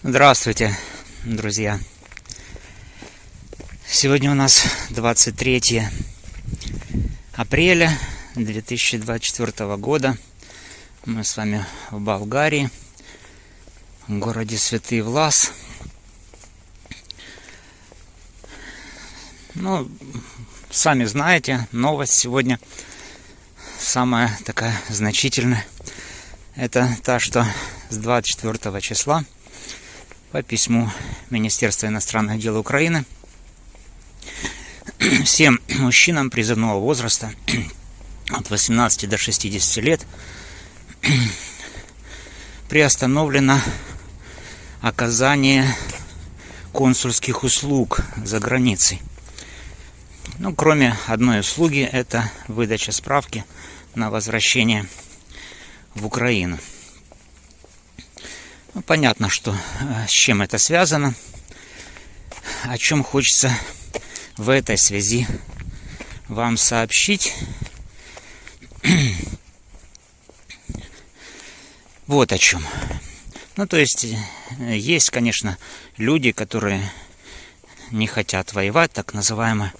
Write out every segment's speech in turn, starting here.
Здравствуйте, друзья! Сегодня у нас 23 апреля 2024 года. Мы с вами в Болгарии, в городе Святый Влас. Ну, сами знаете, новость сегодня самая такая значительная. Это та, что с 24 числа по письму Министерства иностранных дел Украины всем мужчинам призывного возраста от 18 до 60 лет приостановлено оказание консульских услуг за границей. Ну, кроме одной услуги, это выдача справки на возвращение в Украину. Ну, понятно, что с чем это связано, о чем хочется в этой связи вам сообщить. Вот о чем. Ну, то есть, есть, конечно, люди, которые не хотят воевать, так называемые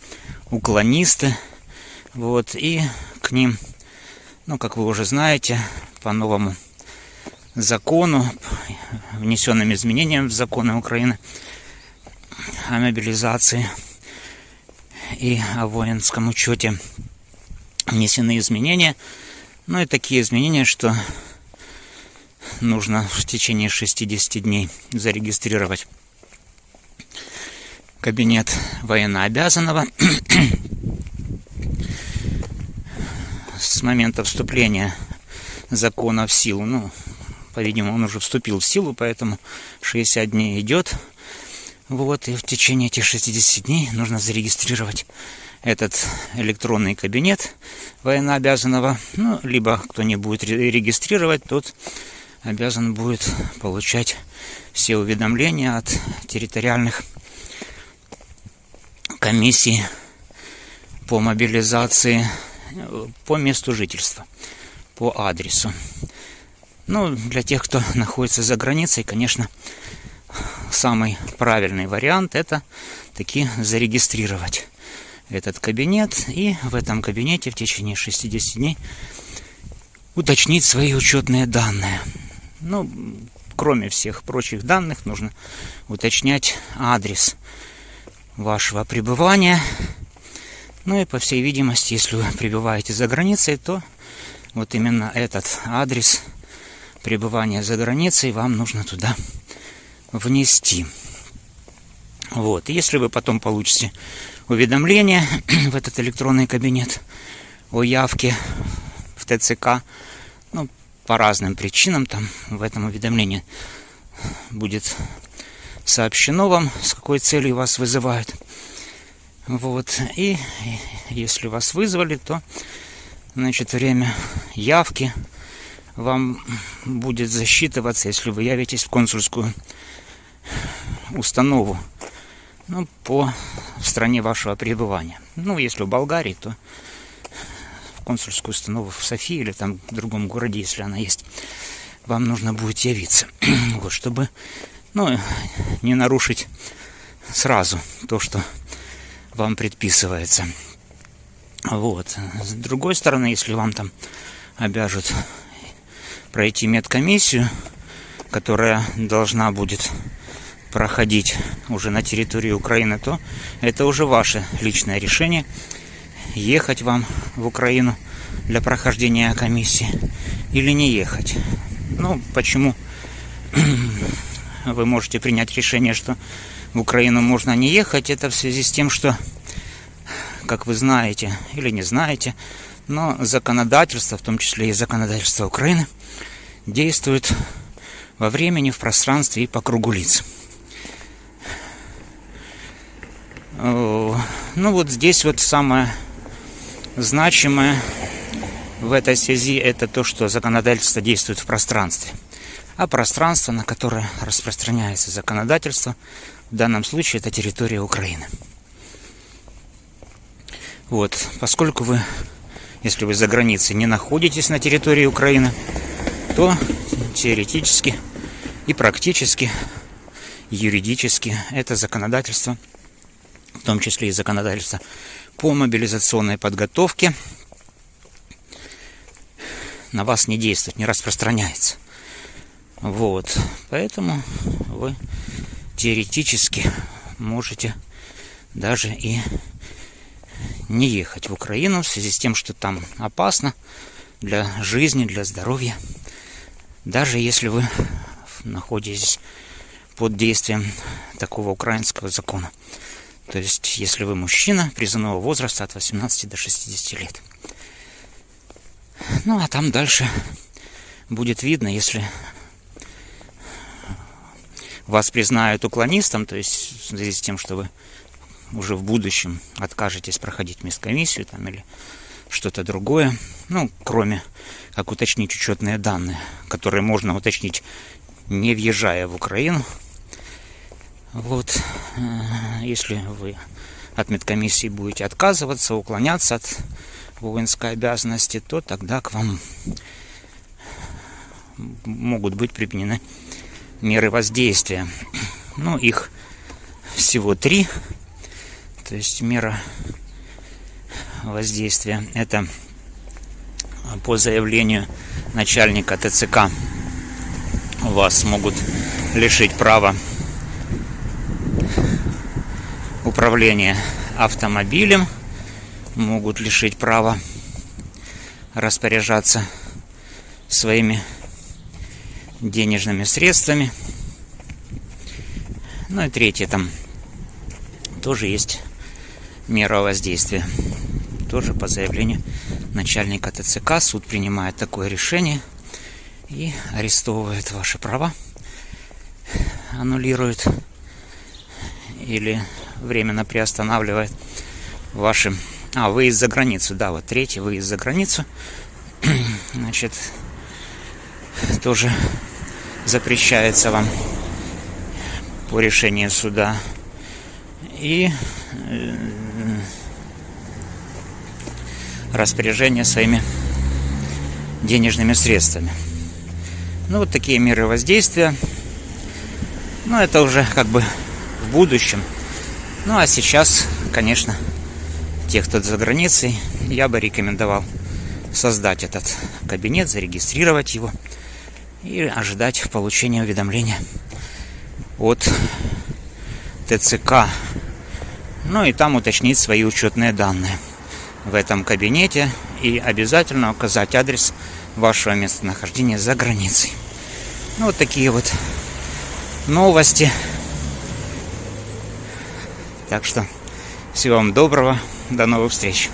уклонисты. Вот, и к ним, ну, как вы уже знаете, по новому закону, внесенным изменениям в законы Украины о мобилизации и о воинском учете, внесены изменения. Ну и такие изменения, что нужно в течение 60 дней зарегистрировать кабинет военнообязанного. С момента вступления закона в силу, ну, по-видимому, он уже вступил в силу, поэтому 60 дней идет. Вот, и в течение этих 60 дней нужно зарегистрировать этот электронный кабинет военнообязанного. Ну, либо кто не будет регистрировать, тот обязан будет получать все уведомления от территориальных комиссий по мобилизации по месту жительства, по адресу. Ну, для тех, кто находится за границей, конечно, самый правильный вариант — это таки зарегистрировать этот кабинет и в этом кабинете в течение 60 дней уточнить свои учетные данные. Ну, кроме всех прочих данных, нужно уточнять адрес вашего пребывания. Ну и, по всей видимости, если вы пребываете за границей, то вот именно этот адрес пребывания за границей вам нужно туда внести. Вот. И если вы потом получите уведомление в этот электронный кабинет о явке в ТЦК, ну, по разным причинам, там в этом уведомлении будет сообщено вам, с какой целью вас вызывают. Вот. И если вас вызвали, то, значит, время явки вам будет засчитываться, если вы явитесь в консульскую установу, ну, в стране вашего пребывания. Ну, если в Болгарии, то в консульскую установу в Софии или там в другом городе, если она есть, вам нужно будет явиться. Вот, чтобы, ну, не нарушить сразу то, что вам предписывается. Вот. С другой стороны, если вам там обяжут пройти медкомиссию, которая должна будет проходить уже на территории Украины, то это уже ваше личное решение, ехать вам в Украину для прохождения комиссии или не ехать. Ну, почему вы можете принять решение, что в Украину можно не ехать? Это в связи с тем, что, как вы знаете или не знаете, но законодательство, в том числе и законодательство Украины, действует во времени, в пространстве и по кругу лиц. Ну вот здесь вот самое значимое в этой связи — это то, что законодательство действует в пространстве. А пространство, на которое распространяется законодательство, в данном случае это территория Украины. Вот, поскольку вы, если вы за границей не находитесь на территории Украины, то теоретически и практически юридически. Это законодательство, в том числе и законодательство по мобилизационной подготовке, на вас не действует, не распространяется. Вот. Поэтому вы теоретически можете даже и не ехать в Украину в связи с тем, что там опасно для жизни, для здоровья. Даже если вы находитесь под действием такого украинского закона. То есть, если вы мужчина призывного возраста от 18 до 60 лет. Ну, а там дальше будет видно, если вас признают уклонистом, то есть в связи с тем, что вы уже в будущем откажетесь проходить медкомиссию там, или что-то другое, ну, кроме как уточнить учетные данные, которые можно уточнить, не въезжая в Украину. Вот, если вы от медкомиссии будете отказываться, уклоняться от воинской обязанности, то тогда к вам могут быть применены меры воздействия. Ну, их всего 3. То есть мера воздействия — это по заявлению начальника ТЦК вас могут лишить права управления автомобилем, могут лишить права распоряжаться своими денежными средствами. Ну и 3, там тоже есть мера воздействия. Тоже по заявлению начальника ТЦК суд принимает такое решение и арестовывает ваши права, аннулирует или временно приостанавливает ваши... выезд за границу, да, вот 3, выезд за границу, значит, тоже запрещается вам по решению суда. И распоряжение своими денежными средствами. Ну, вот такие меры воздействия. Ну, это уже как бы в будущем. Ну, а сейчас, конечно, тех, кто за границей, я бы рекомендовал создать этот кабинет, зарегистрировать его и ожидать получения уведомления от ТЦК. Ну и там уточнить свои учетные данные в этом кабинете и обязательно указать адрес вашего местонахождения за границей. Ну, вот такие вот новости. Так что всего вам доброго, до новых встреч.